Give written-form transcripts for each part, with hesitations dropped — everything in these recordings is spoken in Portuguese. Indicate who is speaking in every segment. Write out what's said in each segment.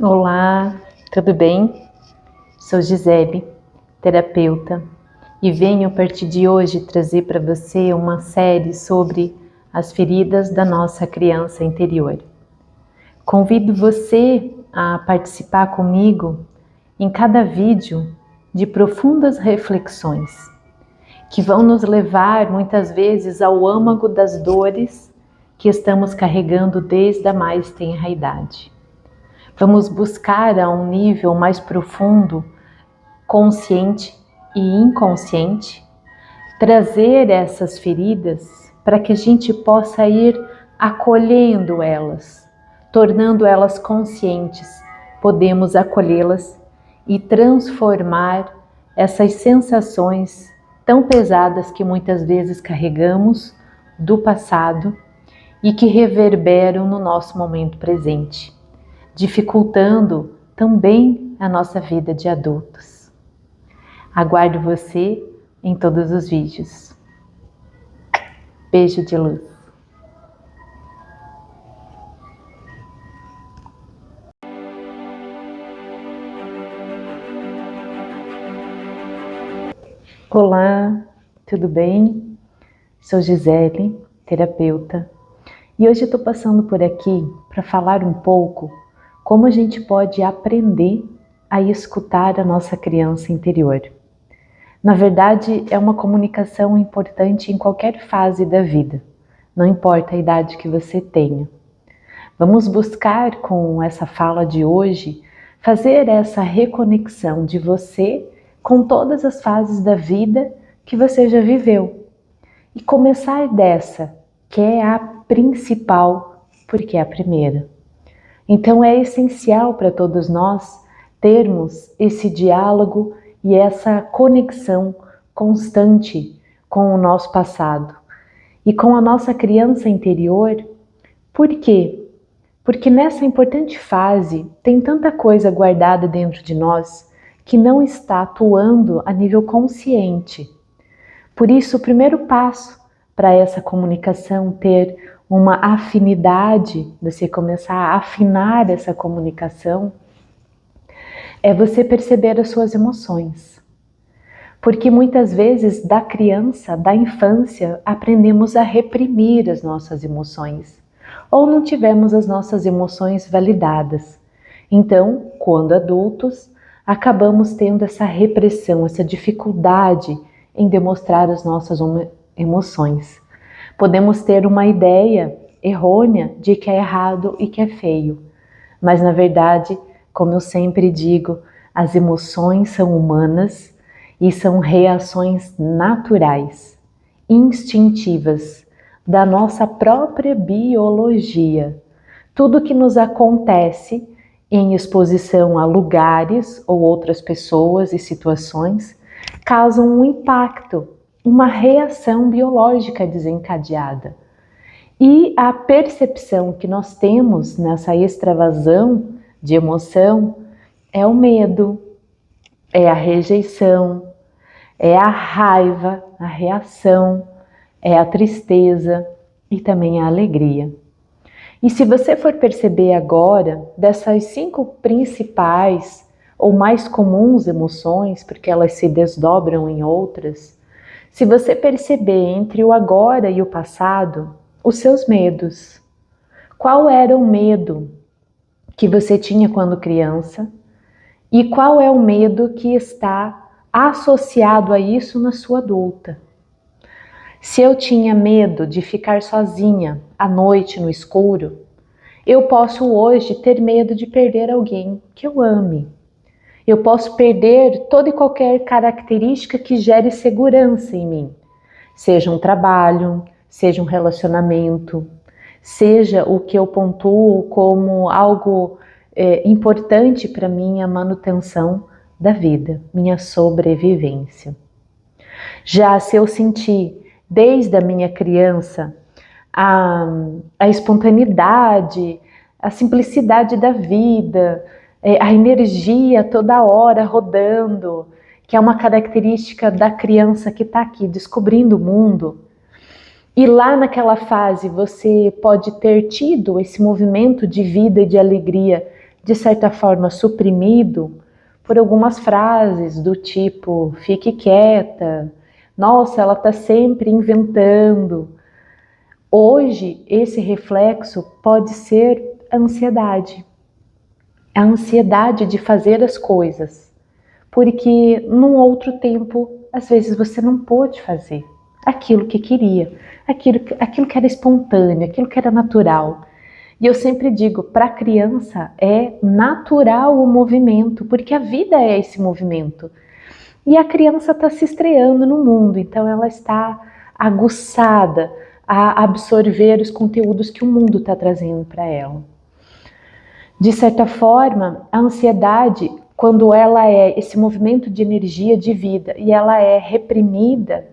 Speaker 1: Olá, tudo bem? Sou Gisele, terapeuta, e venho a partir de hoje trazer para você uma série sobre as feridas da nossa criança interior. Convido você a participar comigo em cada vídeo de profundas reflexões que vão nos levar muitas vezes ao âmago das dores que estamos carregando desde a mais tenra idade. Vamos buscar a um nível mais profundo, consciente e inconsciente, trazer essas feridas para que a gente possa ir acolhendo elas, tornando elas conscientes. Podemos acolhê-las e transformar essas sensações tão pesadas que muitas vezes carregamos do passado e que reverberam no nosso momento presente, dificultando também a nossa vida de adultos. Aguardo você em todos os vídeos. Beijo de luz. Olá, tudo bem? Sou Gisele, terapeuta, e hoje estou passando por aqui para falar um pouco como a gente pode aprender a escutar a nossa criança interior. Na verdade, é uma comunicação importante em qualquer fase da vida, não importa a idade que você tenha. Vamos buscar com essa fala de hoje fazer essa reconexão de você com todas as fases da vida que você já viveu e começar dessa, que é a principal, porque é a primeira. Então é essencial para todos nós termos esse diálogo e essa conexão constante com o nosso passado e com a nossa criança interior. Por quê? Porque nessa importante fase tem tanta coisa guardada dentro de nós que não está atuando a nível consciente. Por isso, o primeiro passo para essa comunicação ter uma afinidade, você começar a afinar essa comunicação, é você perceber as suas emoções. Porque muitas vezes da criança, da infância, aprendemos a reprimir as nossas emoções ou não tivemos as nossas emoções validadas. Então, quando adultos, acabamos tendo essa repressão, essa dificuldade em demonstrar as nossas emoções. Podemos ter uma ideia errônea de que é errado e que é feio, mas na verdade, como eu sempre digo, as emoções são humanas e são reações naturais, instintivas, da nossa própria biologia. Tudo que nos acontece em exposição a lugares ou outras pessoas e situações causam um impacto, uma reação biológica desencadeada. E a percepção que nós temos nessa extravasão de emoção é o medo, é a rejeição, é a raiva, a reação, é a tristeza e também a alegria. E se você for perceber agora, dessas 5 principais ou mais comuns emoções, porque elas se desdobram em outras, se você perceber entre o agora e o passado, os seus medos. Qual era o medo que você tinha quando criança? E qual é o medo que está associado a isso na sua adulta? Se eu tinha medo de ficar sozinha à noite no escuro, eu posso hoje ter medo de perder alguém que eu ame. Eu posso perder toda e qualquer característica que gere segurança em mim. Seja um trabalho, seja um relacionamento, seja o que eu pontuo como algo importante para minha manutenção da vida, minha sobrevivência. Já se eu sentir desde a minha criança a espontaneidade, a simplicidade da vida, a energia toda hora rodando, que é uma característica da criança que está aqui descobrindo o mundo. E lá naquela fase você pode ter tido esse movimento de vida e de alegria de certa forma, suprimido por algumas frases do tipo, fique quieta, nossa, ela está sempre inventando. Hoje, esse reflexo pode ser ansiedade. A ansiedade de fazer as coisas, porque num outro tempo, às vezes você não pôde fazer aquilo que queria, aquilo que era espontâneo, aquilo que era natural. E eu sempre digo, para a criança é natural o movimento, porque a vida é esse movimento. E a criança está se estreando no mundo, então ela está aguçada a absorver os conteúdos que o mundo está trazendo para ela. De certa forma, a ansiedade, quando ela é esse movimento de energia de vida e ela é reprimida,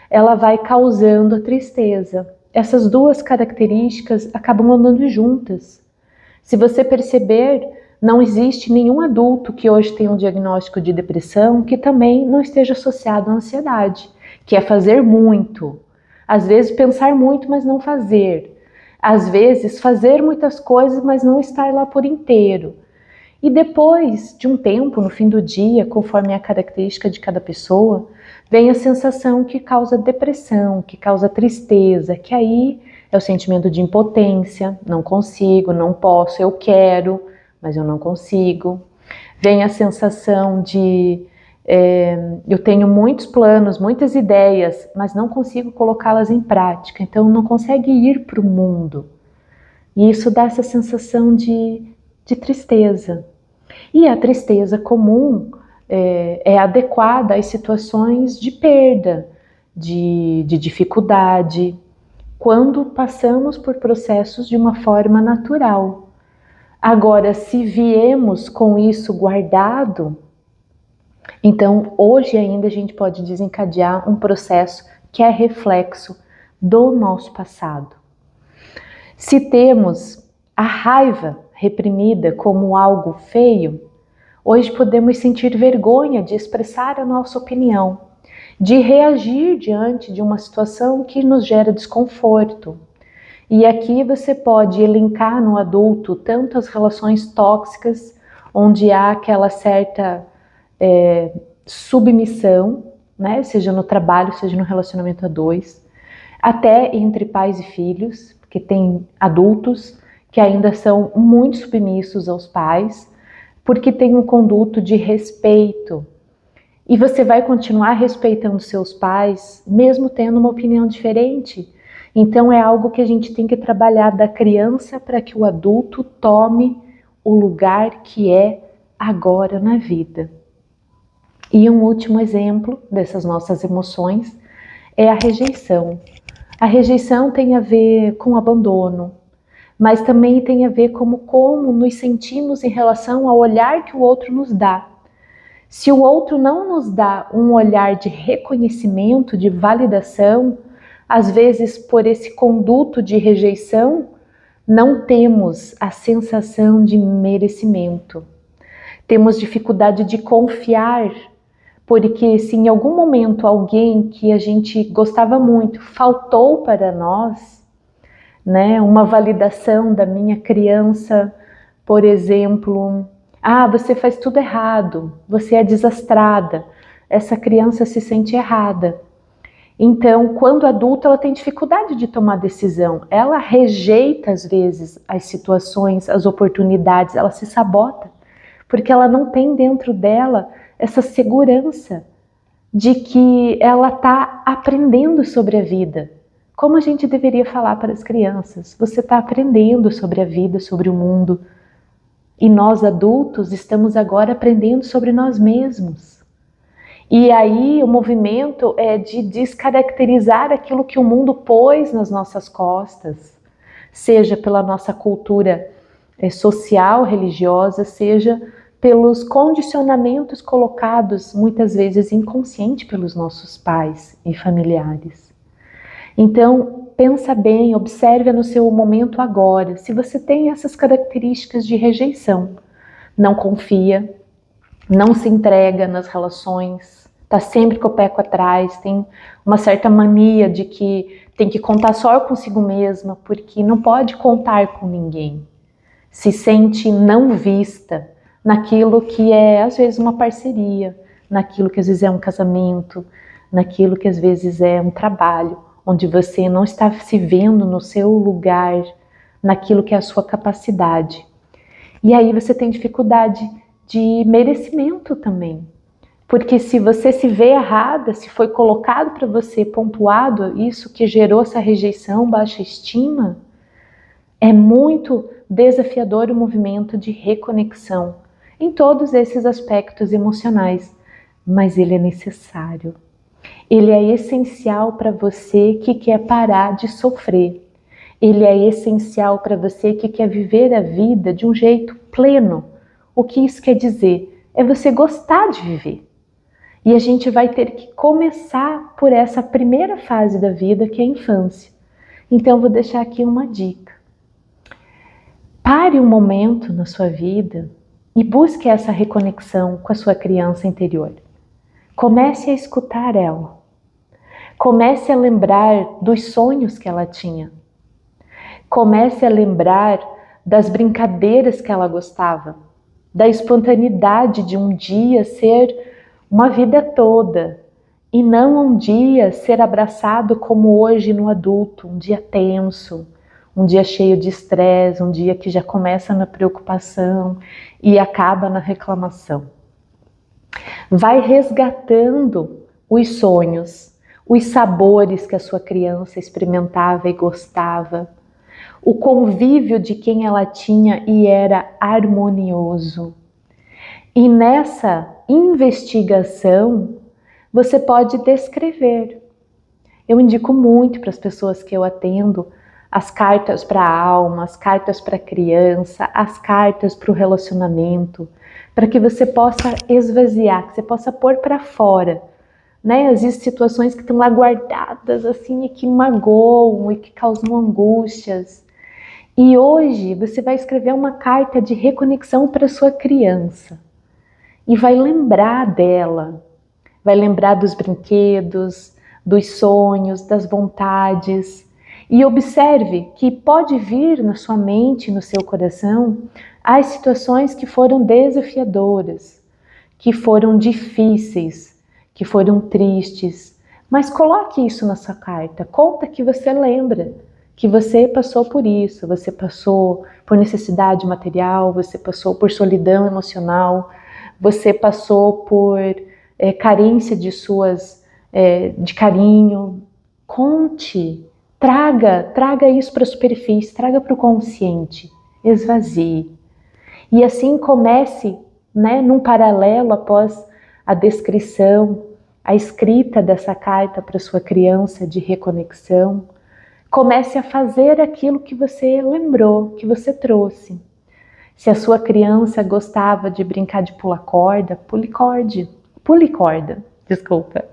Speaker 1: ela vai causando a tristeza. Essas duas características acabam andando juntas. Se você perceber, não existe nenhum adulto que hoje tenha um diagnóstico de depressão que também não esteja associado à ansiedade, que é fazer muito. Às vezes pensar muito, mas não fazer. Às vezes fazer muitas coisas, mas não estar lá por inteiro. E depois de um tempo, no fim do dia, conforme a característica de cada pessoa, vem a sensação que causa depressão, que causa tristeza, que aí é o sentimento de impotência, não consigo, não posso, eu quero, mas eu não consigo. Vem a sensação de eu tenho muitos planos, muitas ideias, mas não consigo colocá-las em prática, então não consegue ir para o mundo. E isso dá essa sensação de tristeza. E a tristeza comum é adequada às situações de perda, de dificuldade, quando passamos por processos de uma forma natural. Agora, se viemos com isso guardado, então hoje ainda a gente pode desencadear um processo que é reflexo do nosso passado. Se temos a raiva reprimida como algo feio, hoje podemos sentir vergonha de expressar a nossa opinião, de reagir diante de uma situação que nos gera desconforto. E aqui você pode elencar no adulto tanto as relações tóxicas, onde há aquela certa submissão, né? Seja no trabalho, seja no relacionamento a dois, até entre pais e filhos, porque tem adultos que ainda são muito submissos aos pais, porque tem um conduto de respeito. E você vai continuar respeitando seus pais, mesmo tendo uma opinião diferente. Então é algo que a gente tem que trabalhar da criança para que o adulto tome o lugar que é agora na vida. E um último exemplo dessas nossas emoções é a rejeição. A rejeição tem a ver com abandono, mas também tem a ver como nos sentimos em relação ao olhar que o outro nos dá. Se o outro não nos dá um olhar de reconhecimento, de validação, às vezes por esse conduto de rejeição, não temos a sensação de merecimento. Temos dificuldade de confiar, porque se em algum momento alguém que a gente gostava muito faltou para nós, né, uma validação da minha criança, por exemplo, você faz tudo errado, você é desastrada, essa criança se sente errada. Então, quando adulta, ela tem dificuldade de tomar decisão, ela rejeita às vezes as situações, as oportunidades, ela se sabota, porque ela não tem dentro dela essa segurança de que ela está aprendendo sobre a vida. Como a gente deveria falar para as crianças? Você está aprendendo sobre a vida, sobre o mundo. E nós adultos estamos agora aprendendo sobre nós mesmos. E aí o movimento é de descaracterizar aquilo que o mundo pôs nas nossas costas, seja pela nossa cultura social, religiosa, seja pelos condicionamentos colocados muitas vezes inconsciente pelos nossos pais e familiares. Então, pensa bem, observe no seu momento agora, se você tem essas características de rejeição. Não confia, não se entrega nas relações, está sempre com o pé atrás, tem uma certa mania de que tem que contar só consigo mesma, porque não pode contar com ninguém. se sente não vista naquilo que é, às vezes, uma parceria, naquilo que às vezes é um casamento, naquilo que às vezes é um trabalho, onde você não está se vendo no seu lugar, naquilo que é a sua capacidade. E aí você tem dificuldade de merecimento também. Porque se você se vê errada, se foi colocado para você, pontuado, isso que gerou essa rejeição, baixa estima, é muito desafiador o movimento de reconexão em todos esses aspectos emocionais, mas ele é necessário. Ele é essencial para você que quer parar de sofrer. Ele é essencial para você que quer viver a vida de um jeito pleno. O que isso quer dizer? É você gostar de viver. E a gente vai ter que começar por essa primeira fase da vida, que é a infância. Então, eu vou deixar aqui uma dica. Pare um momento na sua vida e busque essa reconexão com a sua criança interior. Comece a escutar ela. Comece a lembrar dos sonhos que ela tinha. Comece a lembrar das brincadeiras que ela gostava, da espontaneidade de um dia ser uma vida toda, e não um dia ser abraçado como hoje no adulto, um dia tenso, um dia cheio de estresse, um dia que já começa na preocupação e acaba na reclamação. Vai resgatando os sonhos, os sabores que a sua criança experimentava e gostava, o convívio de quem ela tinha e era harmonioso. E nessa investigação, você pode descrever. Eu indico muito para as pessoas que eu atendo as cartas para a alma, as cartas para a criança, as cartas para o relacionamento, para que você possa esvaziar, que você possa pôr para fora, né? Existem situações que estão lá guardadas assim e que magoam e que causam angústias. E hoje você vai escrever uma carta de reconexão para sua criança e vai lembrar dela, vai lembrar dos brinquedos, dos sonhos, das vontades. E observe que pode vir na sua mente, no seu coração, as situações que foram desafiadoras, que foram difíceis, que foram tristes. Mas coloque isso na sua carta, conta que você lembra, que você passou por isso, você passou por necessidade material, você passou por solidão emocional, você passou por carência de carinho. Conte, traga isso para a superfície, traga para o consciente, esvazie. E assim comece, né, num paralelo após a descrição, a escrita dessa carta para sua criança de reconexão, comece a fazer aquilo que você lembrou, que você trouxe. Se a sua criança gostava de brincar de pular corda, pule corda, desculpa.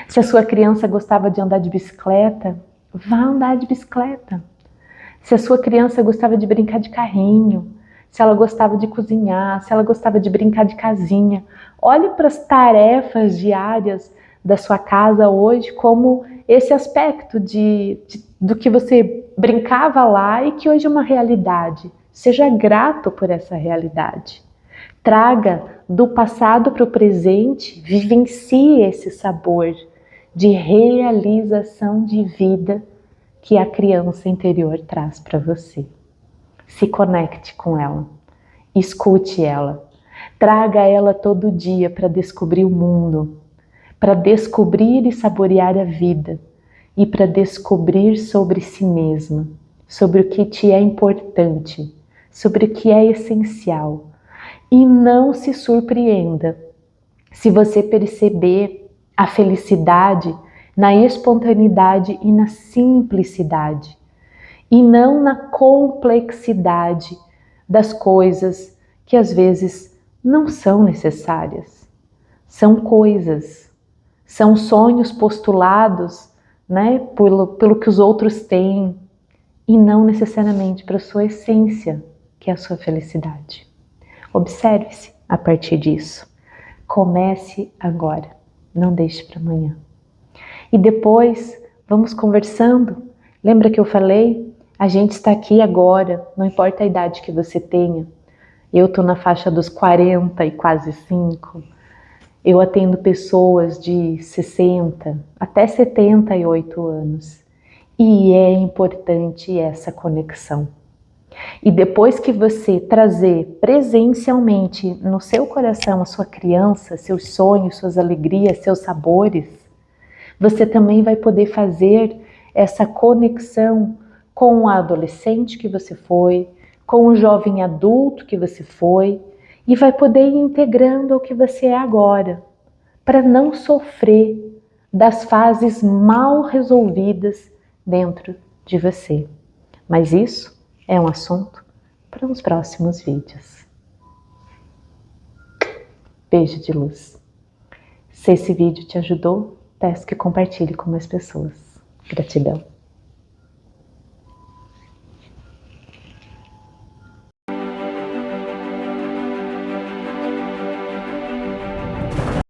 Speaker 1: Se a sua criança gostava de andar de bicicleta, vá andar de bicicleta. Se a sua criança gostava de brincar de carrinho, se ela gostava de cozinhar, se ela gostava de brincar de casinha, olhe para as tarefas diárias da sua casa hoje como esse aspecto do que você brincava lá e que hoje é uma realidade. Seja grato por essa realidade. Traga do passado para o presente, vivencie esse sabor de realização de vida que a criança interior traz para você. Se conecte com ela, escute ela, traga ela todo dia para descobrir o mundo, para descobrir e saborear a vida e para descobrir sobre si mesma, sobre o que te é importante, sobre o que é essencial. E não se surpreenda se você perceber a felicidade na espontaneidade e na simplicidade, e não na complexidade das coisas que às vezes não são necessárias. São coisas, são sonhos postulados, né, pelo que os outros têm, e não necessariamente para a sua essência, que é a sua felicidade. Observe-se a partir disso. Comece agora, não deixe para amanhã. E depois, vamos conversando. Lembra que eu falei? A gente está aqui agora, não importa a idade que você tenha. Eu estou na faixa dos 40 e quase 5. Eu atendo pessoas de 60 até 78 anos. E é importante essa conexão. E depois que você trazer presencialmente no seu coração a sua criança, seus sonhos, suas alegrias, seus sabores, você também vai poder fazer essa conexão com o adolescente que você foi, com o jovem adulto que você foi, e vai poder ir integrando ao que você é agora, para não sofrer das fases mal resolvidas dentro de você. Mas isso é um assunto para os próximos vídeos. Beijo de luz. Se esse vídeo te ajudou, peço que compartilhe com mais pessoas. Gratidão.